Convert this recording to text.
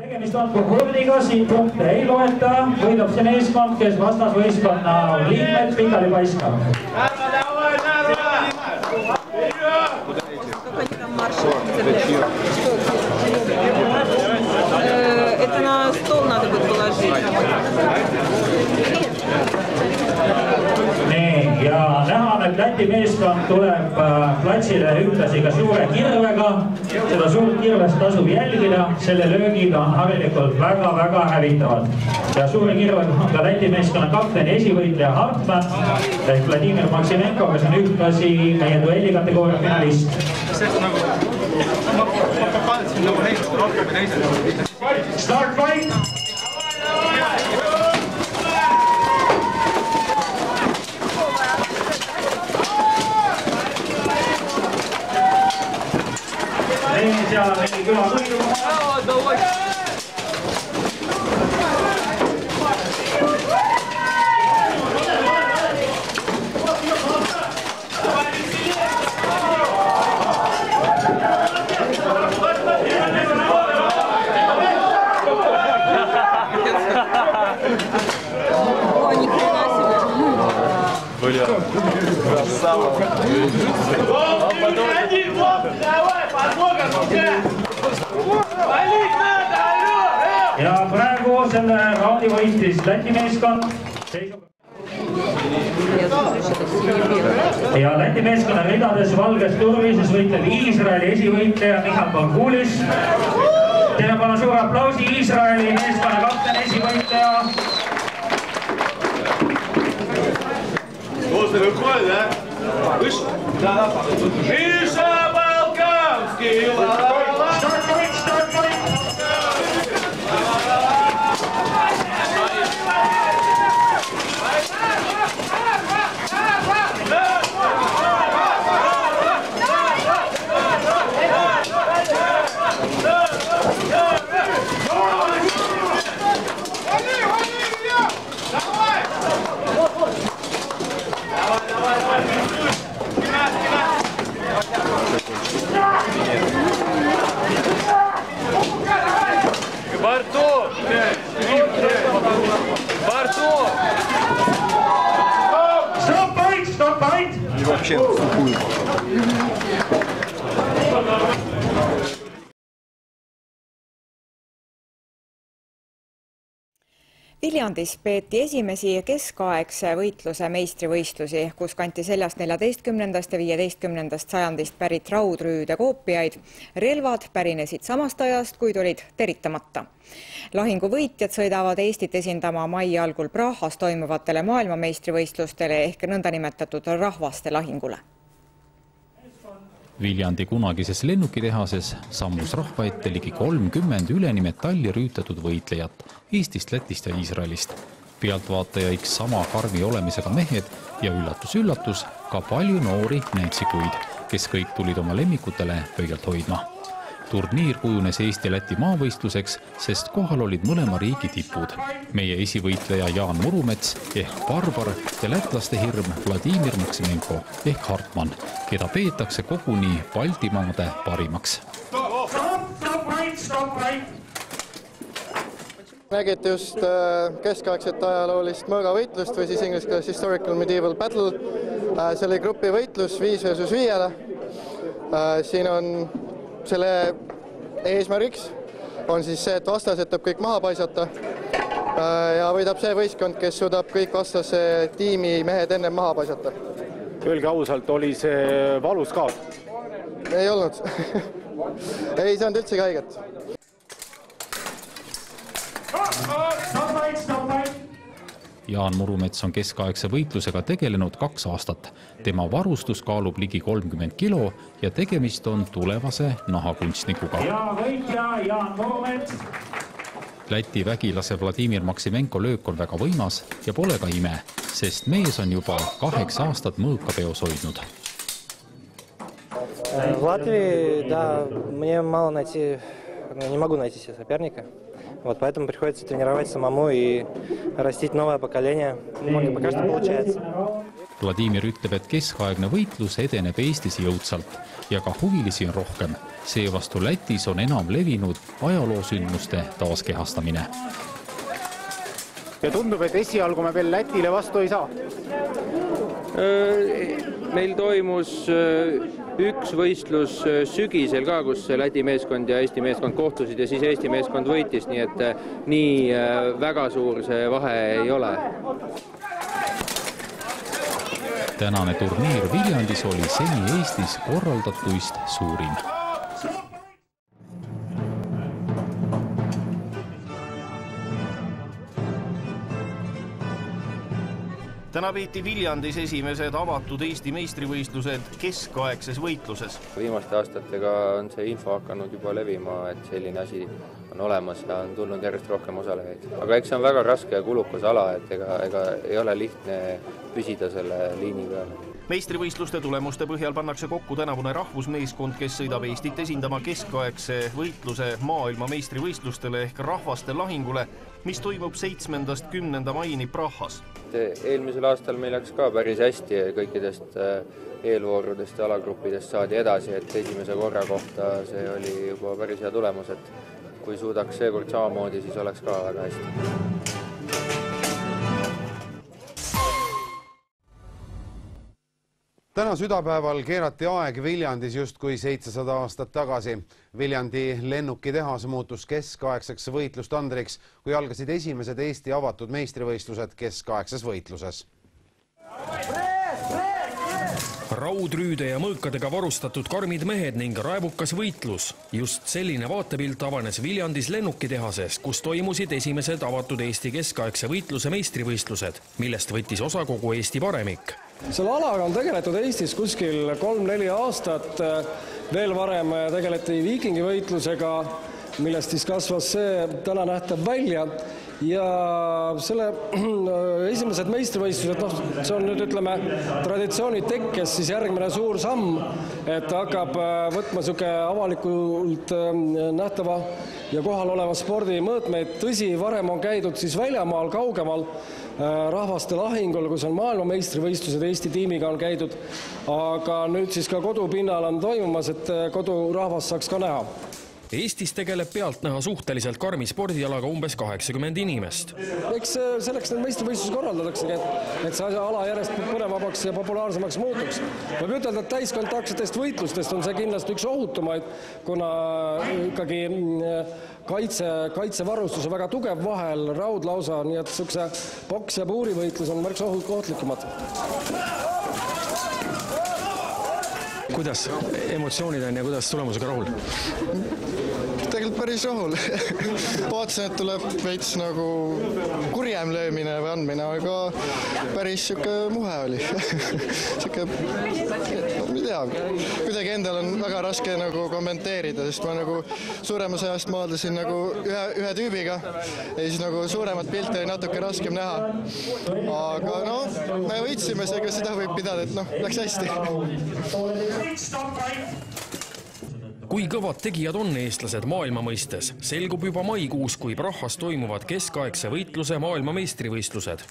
Tegemist on kohordiga, siin punkte ei loeta, võidab see meeskond, kes vastasvõistkonna liikmed pikali paiskab. Это на стол надо будет положить. Nii, ja näha, et Läti meeskond tuleb platsile ühtlasi ka suure kirvega. Seda suurt kirvest tasub jälgida, selle löögid on harilikult väga hävitavad. Ja suure kirvega on ka Läti meeskonna kapteni esivõitleja Hartmann ehk Vladimir Maksimenko, kes on ühtlasi meie duelli kategooria finalist. Start fight! Seal mingi küla võidu. Бля, красава. Ja praegu selle raadi võitis Läti meeskond. Ja Läti meeskonna ridades valges turvises võitleb Iisraeli esivõitleja Michal Bangulis. Teeme palun suur aplausi Iisraeli meeskonna kapten esivõitleja. Миша Балканский! Start point! Stop point! И вообще сухую. Viljandis peeti esimesi keskaegse võitluse meistrivõistlusi, kus kanti seljast 14. ja 15. sajandist pärit raudrüüde koopiaid. Relvad pärinesid samast ajast, kuid olid teritamata. Lahingu võitjad sõidavad Eestit esindama mai algul Prahas toimuvatele maailmameistrivõistlustele ehk nõndanimetatud rahvaste lahingule. Viljandi kunagises lennukitehases sammus rahva ette ligi 30 üleni metalli rüütatud võitlejat Eestist, Lätist ja Iisraelist. Pealtvaatajaiks sama karmi olemisega mehed ja üllatus, ka palju noori näitsikuid, kes kõik tulid oma lemmikutele pöialt hoidma. Turniir kujunes Eesti ja Läti maavõistluseks, sest kohal olid mõlema riigi tipud. Meie esivõitleja Jaan Murumets ehk Barbar ja lätlaste hirm Vladimir Maksimenko ehk Hartmann, keda peetakse koguni Baltimaade parimaks. Nägite just keskaegset ajaloolist mõõgavõitlust või siis inglise keeles Historical Medieval Battle. See oli grupi võitlus 5 versus 5. Siin on selle eesmärgiks on siis see, et vastased tuleb kõik maha paisata ja võidab see võistkond, kes suudab kõik vastase tiimi mehed enne maha paisata. Öelge ausalt, oli see valus ka? Ei olnud. Ei saanud üldse haiget. Jaan Murumets on keskaegse võitlusega tegelenud 2 aastat. Tema varustus kaalub ligi 30 kilo ja tegemist on tulevase nahakunstnikuga. Ja võitja Jaan Murumets. Läti vägilase Vladimir Maksimenko löök on väga võimas ja pole ka ime, sest mees on juba 8 aastat mõõkapeos hoidnud. В Латвии, да, мне мало найти, не могу найти себе соперника. Вот поэтому приходится тренировать самому и растить новое поколение. Пока что получается. Vladimir ütleb, et keskaegne võitlus edeneb Eestis jõudsalt ja ka huvilisi on rohkem. Seevastu Lätis on enam levinud ajaloosündmuste taaskehastamine. Ja tundub, et esialgu me veel Lätile vastu ei saa. Meil toimus üks võistlus sügisel ka, kus Läti meeskond ja Eesti meeskond kohtusid ja siis Eesti meeskond võitis, nii et nii väga suur see vahe ei ole. Tänane turniir Viljandis oli seni Eestis korraldatuist suurim. Täna peeti Viljandis esimesed avatud Eesti meistrivõistlused keskaegses võitluses. Viimaste aastatega on see info hakanud juba levima, et selline asi on olemas ja on tulnud järjest rohkem osalejaid. Aga eks see on väga raske ja kulukas ala, et ega ei ole lihtne püsida selle liini peal. Meistrivõistluste tulemuste põhjal pannakse kokku tänavune rahvusmeeskond, kes sõidab Eestit esindama keskaegse võitluse maailma meistrivõistlustele ehk rahvaste lahingule, mis toimub 7.–10. maini Prahas. Eelmisel aastal meil läks ka päris hästi ja kõikidest eelvoorudest ja alagruppidest saadi edasi, et esimese korra kohta see oli juba päris hea tulemus, et kui suudaks seekord samamoodi, siis oleks ka väga hästi. Täna südapäeval keerati aeg Viljandis justkui 700 aastat tagasi. Viljandi lennukitehas muutus keskaegseks võitlustandriks, kui algasid esimesed Eesti avatud meistrivõistlused keskaegses võitluses. Raudrüüde ja mõõkadega varustatud karmid mehed ning raevukas võitlus. Just selline vaatepilt avanes Viljandis lennukitehases, kus toimusid esimesed avatud Eesti keskaegse võitluse meistrivõistlused, millest võttis osa kogu Eesti paremik. Selle alaga on tegeletud Eestis kuskil 3-4 aastat. Veel varem tegeleti viikingi võitlusega, millest siis kasvas see täna nähtav välja. Ja selle esimesed meistrivõistlused, see on nüüd ütleme traditsiooni tekkes siis järgmine suur samm, et hakkab võtma siuke avalikult nähtava ja kohal oleva spordi mõõtmeid. Tõsi, varem on käidud siis väljamaal kaugemal rahvaste lahingul, kus on maailmameistrivõistlused Eesti tiimiga on käidud, aga nüüd siis ka kodupinnal on toimumas, et kodurahvas saaks ka näha. Eestis tegeleb pealtnäha suhteliselt karmi spordialaga umbes 80 inimest. Eks selleks need meistrivõistlusi korraldatakse, et see ala järjest põnevamaks ja populaarsemaks muutuks. Võib ütelda, et täiskontaktsetest võitlustest on see kindlasti üks ohutumaid, kuna ikkagi kaitsevarustus on väga tugev vahel, raudlausa, nii et sükse boks- ja puurivõitlus on märksa ohtlikumad. Kuidas emotsioonid on ja kuidas tulemusega rahul? Tegelikult päris rahul. Vaatasin, et tuleb veits nagu kurjem löömine või andmine, aga päris siuke muhe oli. Siuke, ma ei tea, kuidagi endal on väga raske nagu kommenteerida, sest ma nagu suuremas ajast maaldasin nagu ühe tüübiga ja siis nagu suuremat pilti oli natuke raskem näha. Aga me võitsime, seega seda võib pidada, et läks hästi. Kui kõvad tegijad on eestlased maailma mõistes, selgub juba maikuus, kui Prahas toimuvad keskaegse võitluse maailma meistrivõistlused.